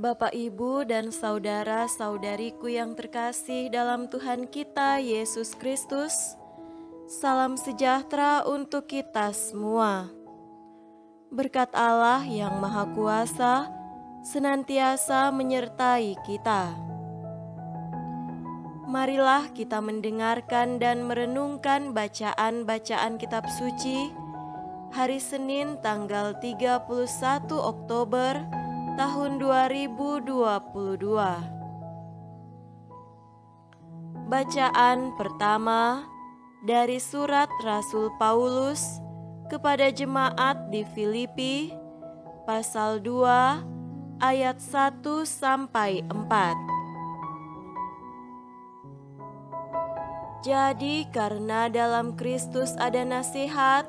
Bapak, Ibu, dan saudara-saudariku yang terkasih dalam Tuhan kita Yesus Kristus, salam sejahtera untuk kita semua. Berkat Allah yang Maha Kuasa senantiasa menyertai kita. Marilah kita mendengarkan dan merenungkan bacaan-bacaan kitab suci hari Senin tanggal 31 Oktober tahun 2022. Bacaan pertama dari surat Rasul Paulus kepada jemaat di Filipi, pasal 2 ayat 1 sampai 4. Jadi karena dalam Kristus ada nasihat,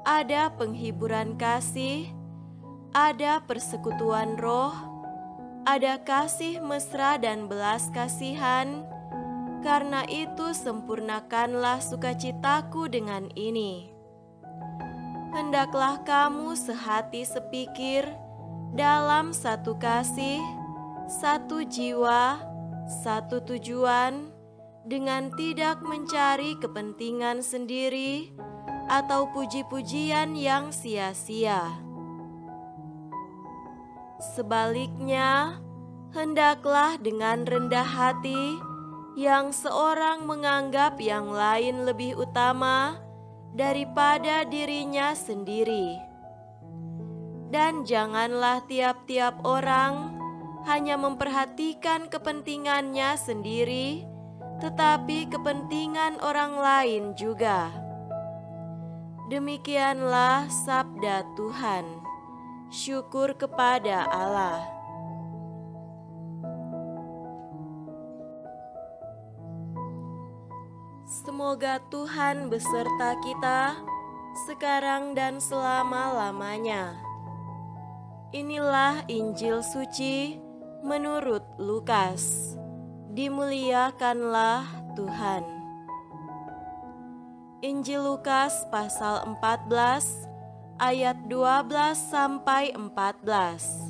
ada penghiburan kasih, ada persekutuan roh, ada kasih mesra dan belas kasihan. Karena itu sempurnakanlah sukacitaku dengan ini. Hendaklah kamu sehati sepikir, dalam satu kasih, satu jiwa, satu tujuan, dengan tidak mencari kepentingan sendiri atau puji-pujian yang sia-sia. Sebaliknya, hendaklah dengan rendah hati yang seorang menganggap yang lain lebih utama daripada dirinya sendiri. Dan janganlah tiap-tiap orang hanya memperhatikan kepentingannya sendiri, tetapi kepentingan orang lain juga. Demikianlah sabda Tuhan. Syukur kepada Allah. Semoga Tuhan beserta kita sekarang dan selama-lamanya. Inilah Injil suci menurut Lukas. Dimuliakanlah Tuhan. Injil Lukas pasal 14 ayat 12 sampai 14.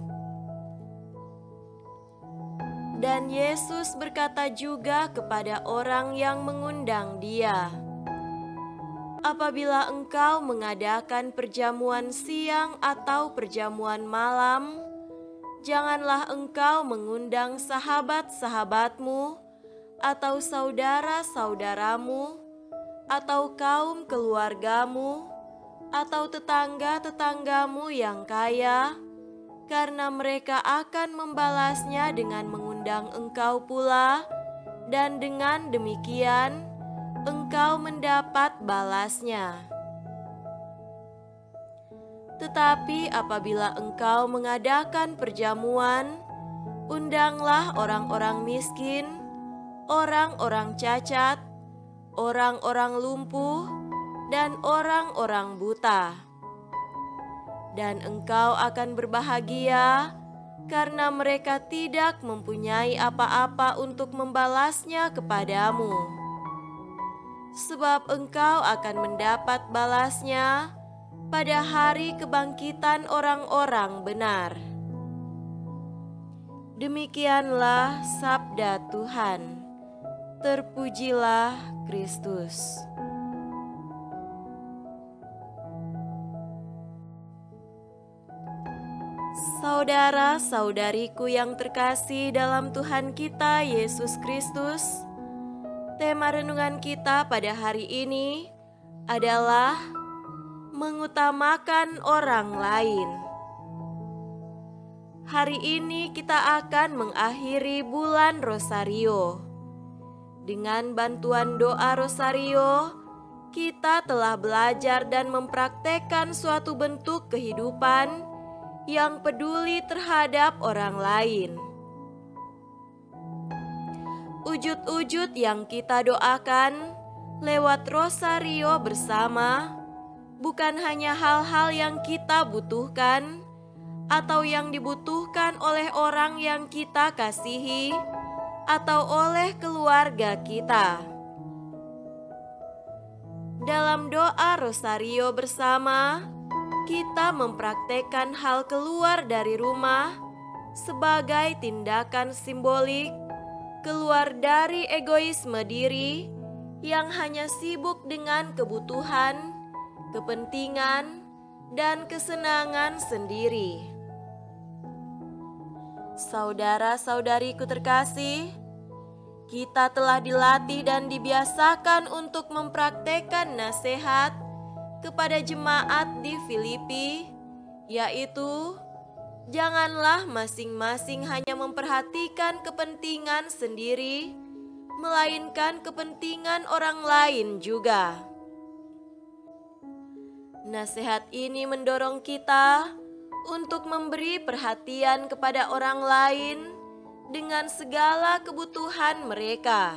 Dan Yesus berkata juga kepada orang yang mengundang Dia, "Apabila engkau mengadakan perjamuan siang atau perjamuan malam, janganlah engkau mengundang sahabat-sahabatmu, atau saudara-saudaramu, atau kaum keluargamu, atau tetangga-tetanggamu yang kaya, karena mereka akan membalasnya dengan mengundang engkau pula, dan dengan demikian engkau mendapat balasnya. Tetapi apabila engkau mengadakan perjamuan, undanglah orang-orang miskin, orang-orang cacat, orang-orang lumpuh, dan orang-orang buta. Dan engkau akan berbahagia, karena mereka tidak mempunyai apa-apa untuk membalasnya kepadamu. Sebab engkau akan mendapat balasnya pada hari kebangkitan orang-orang benar." Demikianlah sabda Tuhan. Terpujilah Kristus. Saudara-saudariku yang terkasih dalam Tuhan kita Yesus Kristus, tema renungan kita pada hari ini adalah mengutamakan orang lain. Hari ini kita akan mengakhiri bulan Rosario. Dengan bantuan doa Rosario, kita telah belajar dan mempraktekkan suatu bentuk kehidupan yang peduli terhadap orang lain. Wujud-wujud yang kita doakan lewat Rosario bersama bukan hanya hal-hal yang kita butuhkan atau yang dibutuhkan oleh orang yang kita kasihi atau oleh keluarga kita. Dalam doa Rosario bersama, kita mempraktekkan hal keluar dari rumah sebagai tindakan simbolik keluar dari egoisme diri yang hanya sibuk dengan kebutuhan, kepentingan, dan kesenangan sendiri. Saudara-saudariku terkasih, kita telah dilatih dan dibiasakan untuk mempraktekkan nasihat kepada jemaat di Filipi, yaitu janganlah masing-masing hanya memperhatikan kepentingan sendiri, melainkan kepentingan orang lain juga. Nasihat ini mendorong kita untuk memberi perhatian kepada orang lain dengan segala kebutuhan mereka.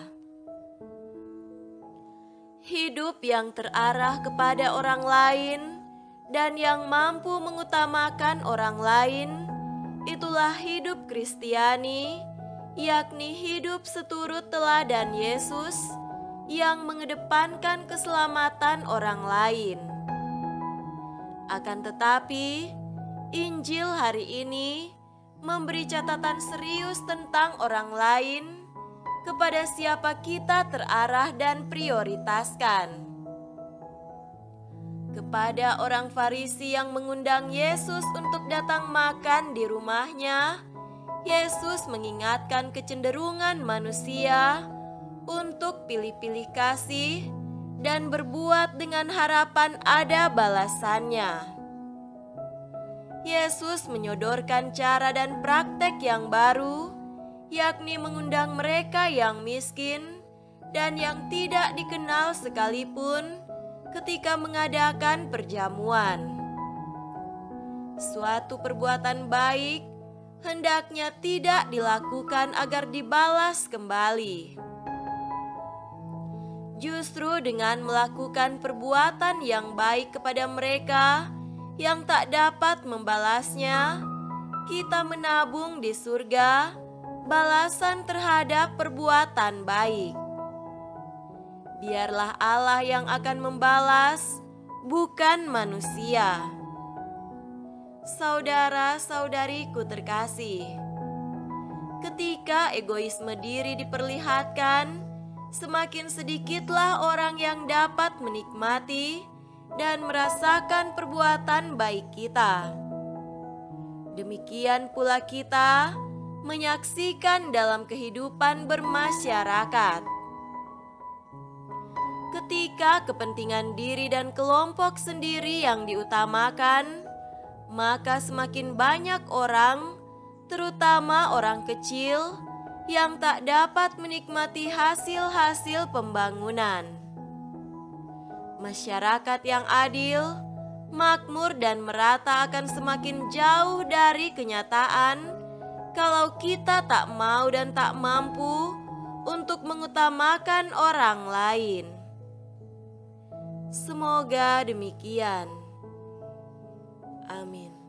Hidup yang terarah kepada orang lain dan yang mampu mengutamakan orang lain, itulah hidup Kristiani, yakni hidup seturut teladan Yesus yang mengedepankan keselamatan orang lain. Akan tetapi, Injil hari ini memberi catatan serius tentang orang lain kepada siapa kita terarah dan prioritaskan. Kepada orang Farisi yang mengundang Yesus untuk datang makan di rumahnya, Yesus mengingatkan kecenderungan manusia untuk pilih-pilih kasih dan berbuat dengan harapan ada balasannya. Yesus menyodorkan cara dan praktek yang baru, yakni mengundang mereka yang miskin dan yang tidak dikenal sekalipun ketika mengadakan perjamuan. Suatu perbuatan baik hendaknya tidak dilakukan agar dibalas kembali. Justru dengan melakukan perbuatan yang baik kepada mereka yang tak dapat membalasnya, kita menabung di surga balasan terhadap perbuatan baik. Biarlah Allah yang akan membalas, bukan manusia. Saudara-saudariku terkasih, ketika egoisme diri diperlihatkan, semakin sedikitlah orang yang dapat menikmati dan merasakan perbuatan baik kita. Demikian pula kita menyaksikan dalam kehidupan bermasyarakat. Ketika kepentingan diri dan kelompok sendiri yang diutamakan, maka semakin banyak orang, terutama orang kecil, yang tak dapat menikmati hasil-hasil pembangunan. Masyarakat yang adil, makmur dan merata akan semakin jauh dari kenyataan kalau kita tak mau dan tak mampu untuk mengutamakan orang lain. Semoga demikian. Amin.